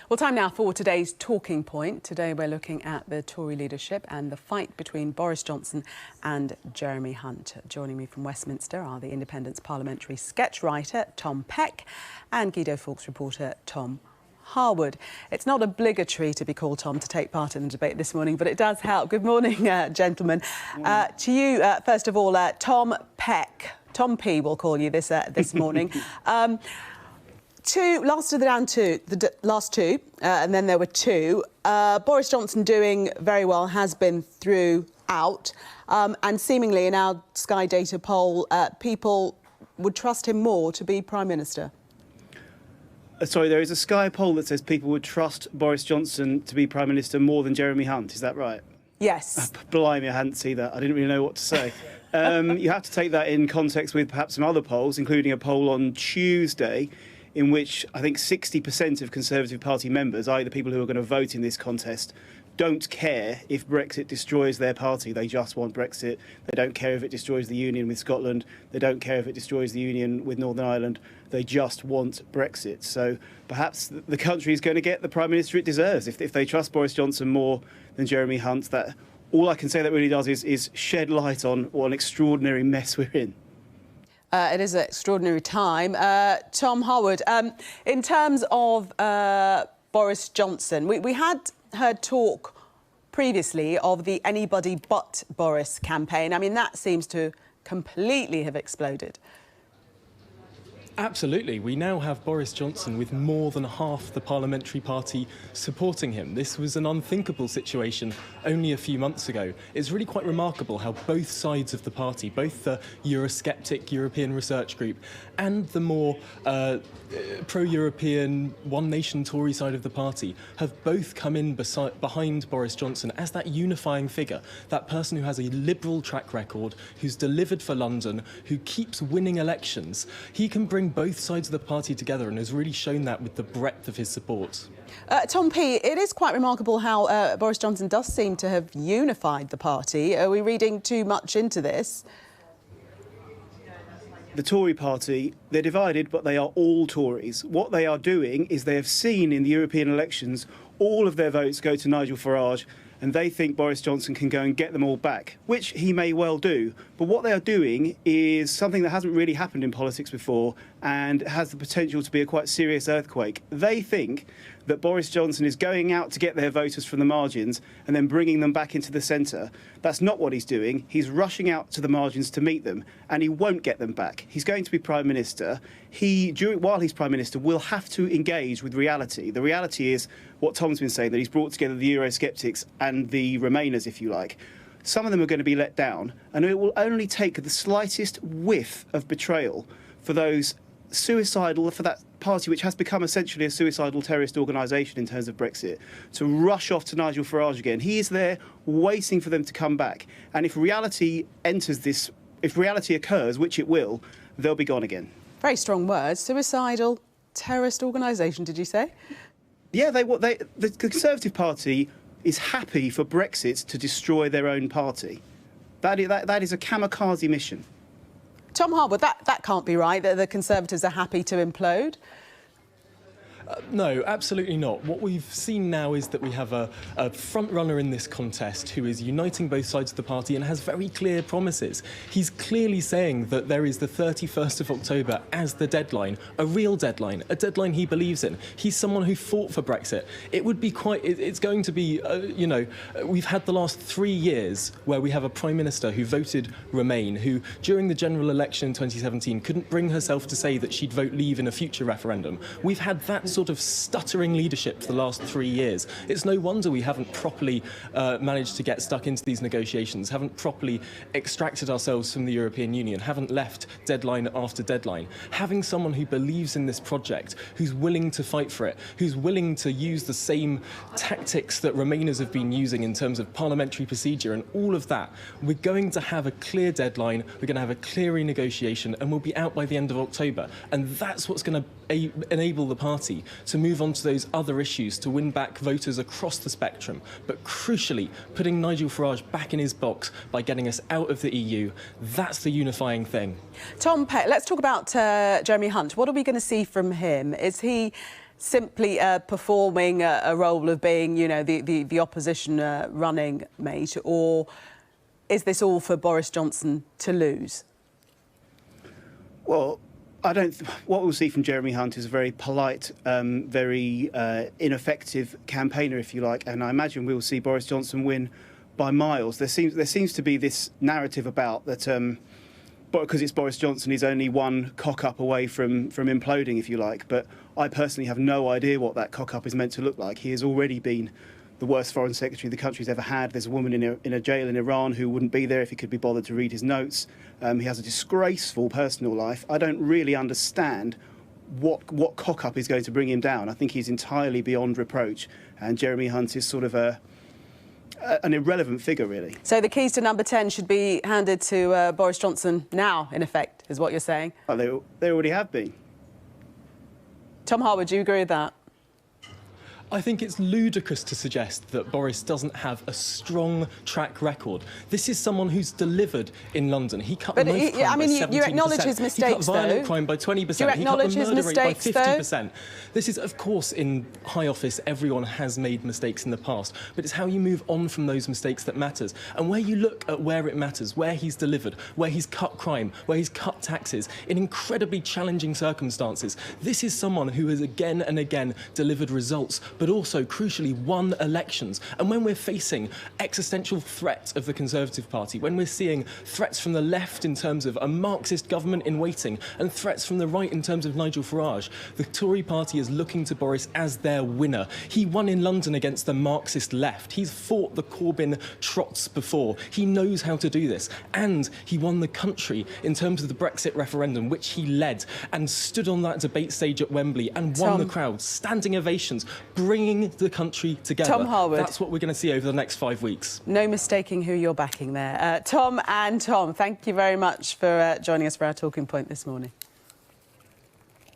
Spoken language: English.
Well, time now for today's talking point. Today we're looking at the Tory leadership and the fight between Boris Johnson and Jeremy Hunt. Joining me from Westminster are the Independent's parliamentary sketch writer Tom Peck and Guido Fawkes reporter Tom Harwood. It's not obligatory to be called Tom to take part in the debate this morning, but it does help. Good morning, gentlemen. To you, first of all, Tom Peck. Tom P, we'll call you this morning. Last of the last two, and then there were two. Boris Johnson doing very well, has been throughout, and seemingly in our Sky Data poll, people would trust him more to be Prime Minister. Sorry, there is a Sky poll that says people would trust Boris Johnson to be Prime Minister more than Jeremy Hunt. Is that right? Yes. Blimey, I hadn't seen that. I didn't really know what to say. You have to take that in context with perhaps some other polls, including a poll on Tuesday, in which I think 60% of Conservative Party members, i.e. the people who are going to vote in this contest, don't care if Brexit destroys their party. They just want Brexit. They don't care if it destroys the union with Scotland. They don't care if it destroys the union with Northern Ireland. They just want Brexit. So perhaps the country is going to get the Prime Minister it deserves. If they trust Boris Johnson more than Jeremy Hunt, that all I can say that really does is shed light on what an extraordinary mess we're in. It is an extraordinary time. Tom Harwood, in terms of Boris Johnson, we had heard talk previously of the Anybody But Boris campaign. I mean, that seems to completely have exploded. Absolutely. We now have Boris Johnson with more than half the parliamentary party supporting him. This was an unthinkable situation only a few months ago. It's really quite remarkable how both sides of the party, both the Eurosceptic European Research Group and the more pro-European One Nation Tory side of the party, have both come in behind Boris Johnson as that unifying figure, that person who has a liberal track record, who's delivered for London, who keeps winning elections. He can bring both sides of the party together and has really shown that with the breadth of his support. Tom P, it is quite remarkable how Boris Johnson does seem to have unified the party. Are we reading too much into this? The Tory party, they're divided, but they are all Tories. What they are doing is they have seen in the European elections all of their votes go to Nigel Farage, and they think Boris Johnson can go and get them all back, which he may well do. But what they are doing is something that hasn't really happened in politics before and has the potential to be a quite serious earthquake. They think that Boris Johnson is going out to get their voters from the margins and then bringing them back into the centre. That's not what he's doing. He's rushing out to the margins to meet them, and he won't get them back. He's going to be Prime Minister. While he's Prime Minister, will have to engage with reality. The reality is what Tom's been saying, that he's brought together the Eurosceptics and the Remainers, if you like. Some of them are going to be let down, and it will only take the slightest whiff of betrayal for those suicidal, for that party which has become essentially a suicidal terrorist organisation in terms of Brexit, to rush off to Nigel Farage again. He is there waiting for them to come back. And if reality occurs, which it will, they'll be gone again. Very strong words. Suicidal terrorist organisation, did you say? Yeah, the Conservative Party is happy for Brexit to destroy their own party. That is a kamikaze mission. Tom Harwood, that can't be right, that the Conservatives are happy to implode? No, absolutely not. What we've seen now is that we have a front-runner in this contest who is uniting both sides of the party and has very clear promises. He's clearly saying that there is the 31st of October as the deadline, a real deadline, a deadline he believes in. He's someone who fought for Brexit. It would be it's going to be, we've had the last 3 years where we have a Prime Minister who voted Remain, who during the general election in 2017 couldn't bring herself to say that she'd vote Leave in a future referendum. We've had that sort of stuttering leadership for the last 3 years. It's no wonder we haven't properly managed to get stuck into these negotiations, haven't properly extracted ourselves from the European Union, haven't left deadline after deadline. Having someone who believes in this project, who's willing to fight for it, who's willing to use the same tactics that Remainers have been using in terms of parliamentary procedure and all of that, we're going to have a clear deadline, we're going to have a clear renegotiation, and we'll be out by the end of October. And that's what's going to enable the party to move on to those other issues, to win back voters across the spectrum, but crucially, putting Nigel Farage back in his box by getting us out of the EU. That's the unifying thing. Tom Peck, let's talk about Jeremy Hunt. What are we going to see from him? Is he simply performing a role of being, you know, the opposition running mate, or is this all for Boris Johnson to lose? Well, what we'll see from Jeremy Hunt is a very polite, very ineffective campaigner, if you like, and I imagine we will see Boris Johnson win by miles. There seems to be this narrative about that, because it's Boris Johnson, he's only one cock-up away from imploding, if you like. But I personally have no idea what that cock-up is meant to look like. He has already been the worst foreign secretary the country's ever had. There's a woman in a jail in Iran who wouldn't be there if he could be bothered to read his notes. He has a disgraceful personal life. I don't really understand what cock-up is going to bring him down. I think he's entirely beyond reproach, and Jeremy Hunt is sort of an irrelevant figure, really. So the keys to number 10 should be handed to Boris Johnson now, in effect, is what you're saying? Oh, they already have been. Tom Harwood, do you agree with that? I think it's ludicrous to suggest that Boris doesn't have a strong track record. This is someone who's delivered in London. He cut knife crime by 17%. You acknowledge his mistakes, though. He cut violent crime by 20%. Do you acknowledge he cut the his murder rate mistakes, by 50%. This is, of course, in high office, everyone has made mistakes in the past, but it's how you move on from those mistakes that matters. And where you look at where it matters, where he's delivered, where he's cut crime, where he's cut taxes, in incredibly challenging circumstances, this is someone who has again and again delivered results, but also, crucially, won elections. And when we're facing existential threats of the Conservative Party, when we're seeing threats from the left in terms of a Marxist government in waiting and threats from the right in terms of Nigel Farage, the Tory party is looking to Boris as their winner. He won in London against the Marxist left. He's fought the Corbyn trots before. He knows how to do this. And he won the country in terms of the Brexit referendum, which he led and stood on that debate stage at Wembley and won the crowd, standing ovations, bringing the country together. Tom Harwood. That's what we're going to see over the next 5 weeks. No mistaking who you're backing there. Tom and Tom, thank you very much for joining us for our talking point this morning.